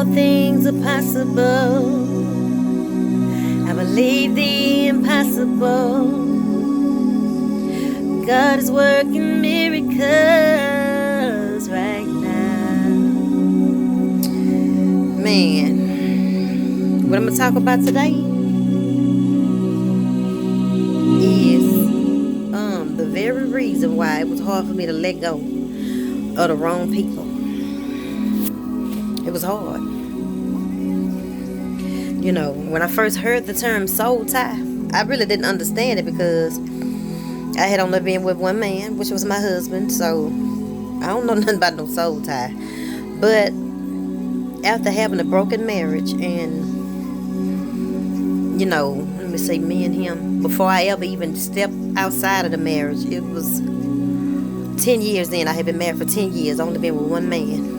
all things are possible. I believe the impossible. God is working miracles right now. Man, what I'm going to talk about today is the very reason why it was hard for me to let go of the wrong people. It was hard. You know, when I first heard the term soul tie, I really didn't understand it because I had only been with one man, which was my husband, so I don't know nothing about no soul tie. But after having a broken marriage and, you know, let me say me and him, before I ever even stepped outside of the marriage, it was 10 years then. I had been married for 10 years, only been with one man.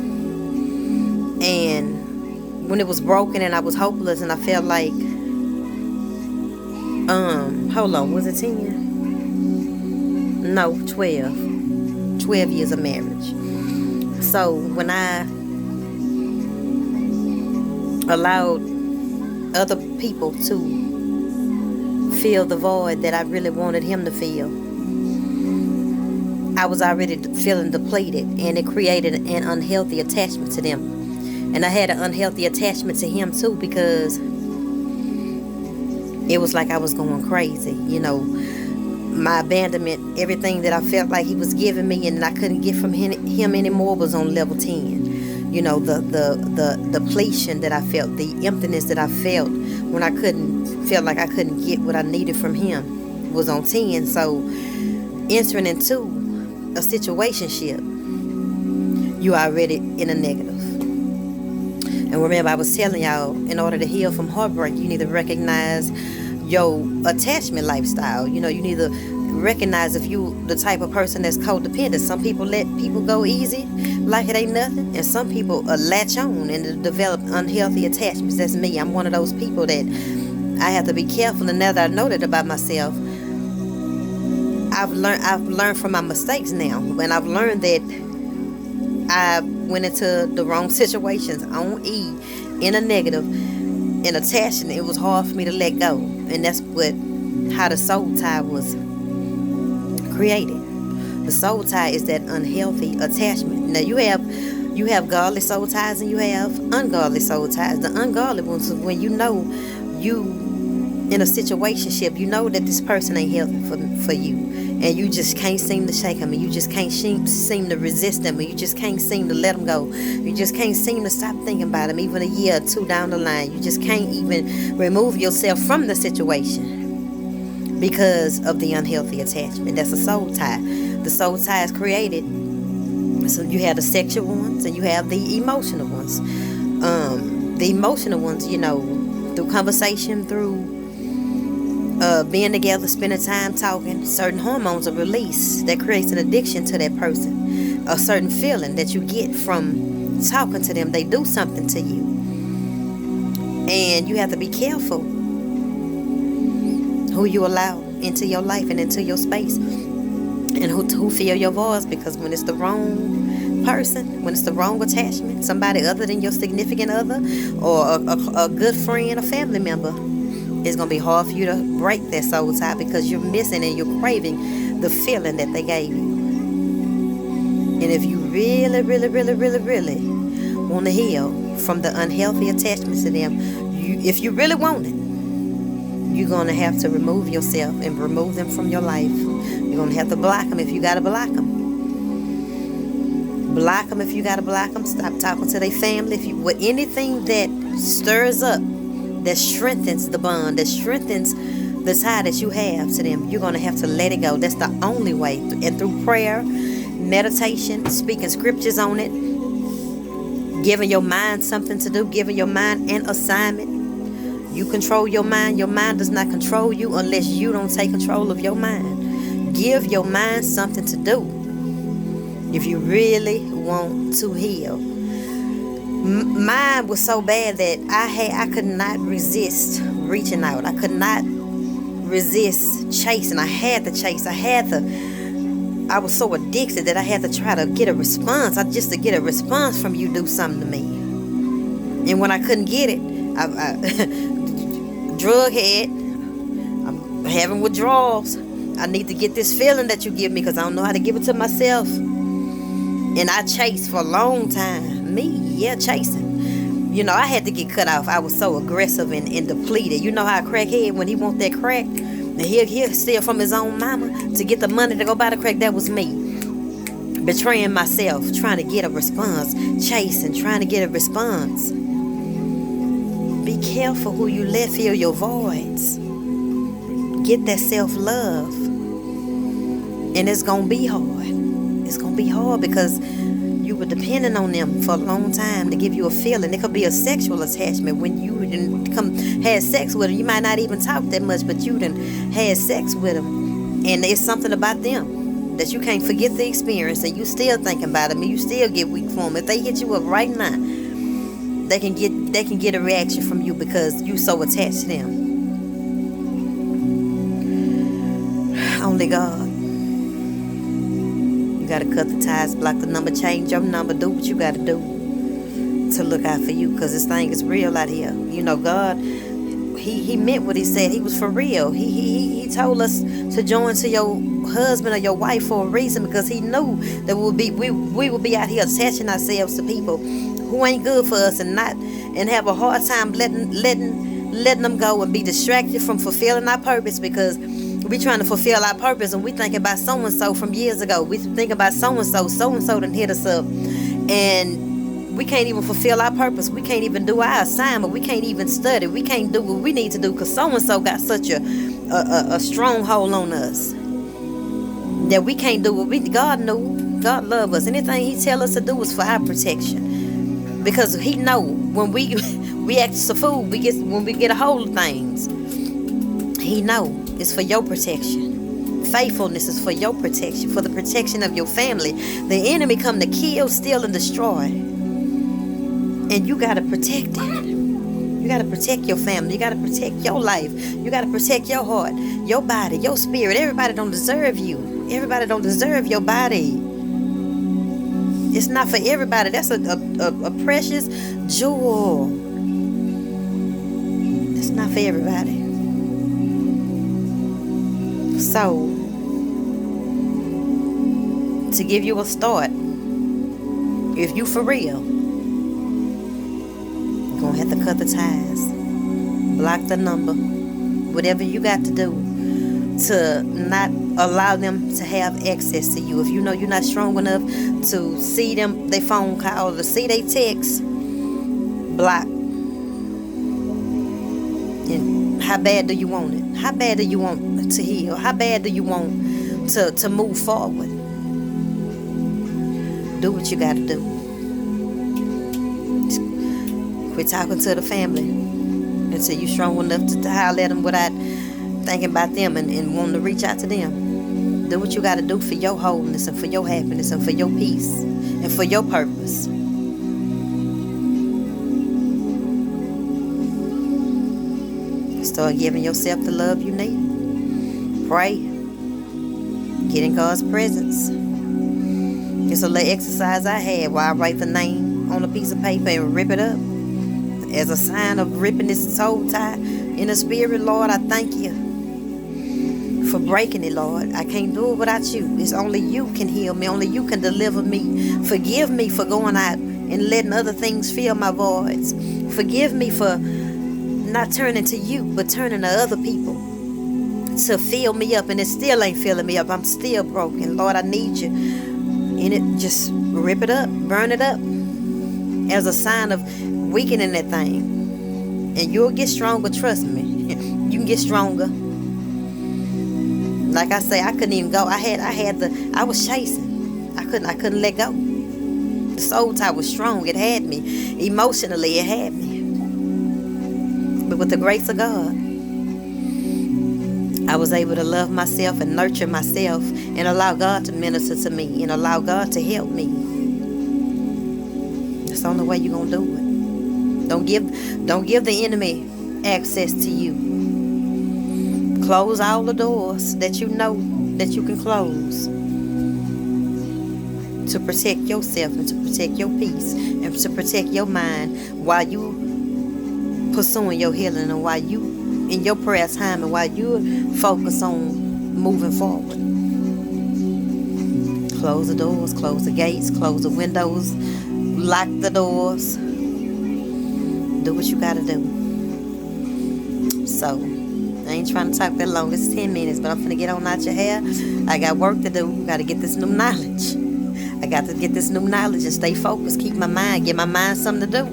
And when it was broken and I was hopeless and I felt like, hold on, was it 10 years? No, 12 years of marriage. So when I allowed other people to fill the void that I really wanted him to fill, I was already feeling depleted, and it created an unhealthy attachment to them. And I had an unhealthy attachment to him too, because it was like I was going crazy, you know. My abandonment, everything that I felt like he was giving me and I couldn't get from him anymore was on level 10. You know, the depletion that I felt, the emptiness that I felt when I felt like I couldn't get what I needed from him was on 10. So entering into a situationship, you already in a negative. And remember, I was telling y'all, in order to heal from heartbreak, you need to recognize your attachment lifestyle. You know, you need to recognize if you the type of person that's codependent. Some people let people go easy like it ain't nothing, and some people latch on and develop unhealthy attachments. That's me. I'm one of those people that I have to be careful. And now that I know that about myself, I've learned from my mistakes now, and I've learned that I went into the wrong situations on E in a negative, in attachment. It was hard for me to let go, and that's how the soul tie was created. The soul tie is that unhealthy attachment. Now you have godly soul ties and you have ungodly soul ties. The ungodly ones is when you know you in a situationship, you know that this person ain't healthy for you, and you just can't seem to shake them, and you just can't seem to resist them, and you just can't seem to let them go. You just can't seem to stop thinking about them even a year or two down the line. You just can't even remove yourself from the situation because of the unhealthy attachment. That's a soul tie. The soul tie is created. So you have the sexual ones and you have the emotional ones. The emotional ones, you know, through conversation, through being together, spending time talking, certain hormones are released that creates an addiction to that person. A certain feeling that you get from talking to them. They do something to you. And you have to be careful who you allow into your life and into your space, and who fill your voice, because when it's the wrong person, when it's the wrong attachment, somebody other than your significant other or a good friend or family member, it's going to be hard for you to break that soul tie, because you're missing and you're craving the feeling that they gave you. And if you really, really, really, really, really want to heal from the unhealthy attachments to them, if you really want it, you're going to have to remove yourself and remove them from your life. You're going to have to block them if you got to block them. Block them if you got to block them. Stop talking to their family. With anything that stirs up, that strengthens the bond, that strengthens the tie that you have to them, you're going to have to let it go. That's the only way. And through prayer, meditation, speaking scriptures on it, giving your mind something to do, giving your mind an assignment. You control your mind. Your mind does not control you unless you don't take control of your mind. Give your mind something to do if you really want to heal. Mine was so bad that I could not resist reaching out. I could not resist chasing. I had to chase. I was so addicted that I had to try to get a response. Just to get a response from you, do something to me. And when I couldn't get it, I drug head, I'm having withdrawals. I need to get this feeling that you give me because I don't know how to give it to myself. And I chased for a long time. Chasing. I had to get cut off. I was so aggressive and depleted. You know how a crackhead, when he want that crack, and he'll steal from his own mama to get the money to go buy the crack. That was me. Betraying myself, trying to get a response. Chasing, trying to get a response. Be careful who you let fill your voids. Get that self-love. And it's going to be hard. It's going to be hard because you were depending on them for a long time to give you a feeling. It could be a sexual attachment. When you had sex with them, you might not even talk that much, but you done had sex with them. And it's something about them that you can't forget the experience, and you still thinking about them, and you still get weak for them. If they hit you up right now, they can get a reaction from you because you so attached to them. Only God. You got to cut the ties, block the number, change your number, do what you got to do to look out for you, because this thing is real out here. God, he meant what he said. He was for real. He told us to join to your husband or your wife for a reason, because he knew that we will be out here attaching ourselves to people who ain't good for us and have a hard time letting them go and be distracted from fulfilling our purpose, because we trying to fulfill our purpose and we thinking about so-and-so from years ago. We think about so-and-so done hit us up, and we can't even fulfill our purpose. We can't even do our assignment. We can't even study. We can't do what we need to do because so-and-so got such a stronghold on us that we can't do what God knew. God love us. Anything he tell us to do is for our protection, because he know when we act as a fool, when we get a hold of things, he know it's for your protection. Faithfulness is for your protection, for the protection of your family. The enemy come to kill, steal, and destroy, and you gotta protect it. You gotta protect your family. You gotta protect your life. You gotta protect your heart, your body, your spirit. Everybody don't deserve you. Everybody don't deserve your body. It's not for everybody. That's a precious jewel. It's not for everybody. So, to give you a start, if you for real, you're going to have to cut the ties, block the number, whatever you got to do to not allow them to have access to you. If you know you're not strong enough to see them, they phone call, or to see they text, block. And how bad do you want it? How bad do you want to heal? How bad do you want to move forward? Do what you got to do. Just quit talking to the family until you're strong enough to holler at them without thinking about them and wanting to reach out to them. Do what you got to do for your wholeness and for your happiness and for your peace and for your purpose. Start giving yourself the love you need. Pray. Get in God's presence. It's a little exercise I had where I write the name on a piece of paper and rip it up as a sign of ripping this soul tie in the spirit. Lord, I thank you for breaking it, Lord. I can't do it without you. It's only you can heal me. Only you can deliver me. Forgive me for going out and letting other things fill my voids. Forgive me for not turning to you, but turning to other people to fill me up, and it still ain't filling me up. I'm still broken. Lord, I need you. And it just rip it up, burn it up as a sign of weakening that thing. And you'll get stronger, trust me. You can get stronger. Like I say, I couldn't even go. I was chasing. I couldn't let go. The soul tie was strong. It had me. Emotionally, it had me. But with the grace of God, I was able to love myself and nurture myself and allow God to minister to me and allow God to help me. That's the only way you're going to do it. Don't give the enemy access to you. Close all the doors that you know that you can close to protect yourself and to protect your peace and to protect your mind while you pursuing your healing and while you in your prayer time and while you focus on moving forward. Close the doors, close the gates, close the windows, lock the doors. Do what you gotta do. So, I ain't trying to talk that long. It's 10 minutes, but I'm finna get on out your hair. I got work to do. Gotta get this new knowledge. I got to get this new knowledge and stay focused. Keep my mind. Give my mind something to do.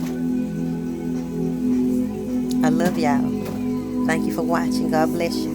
I love y'all. Thank you for watching. God bless you.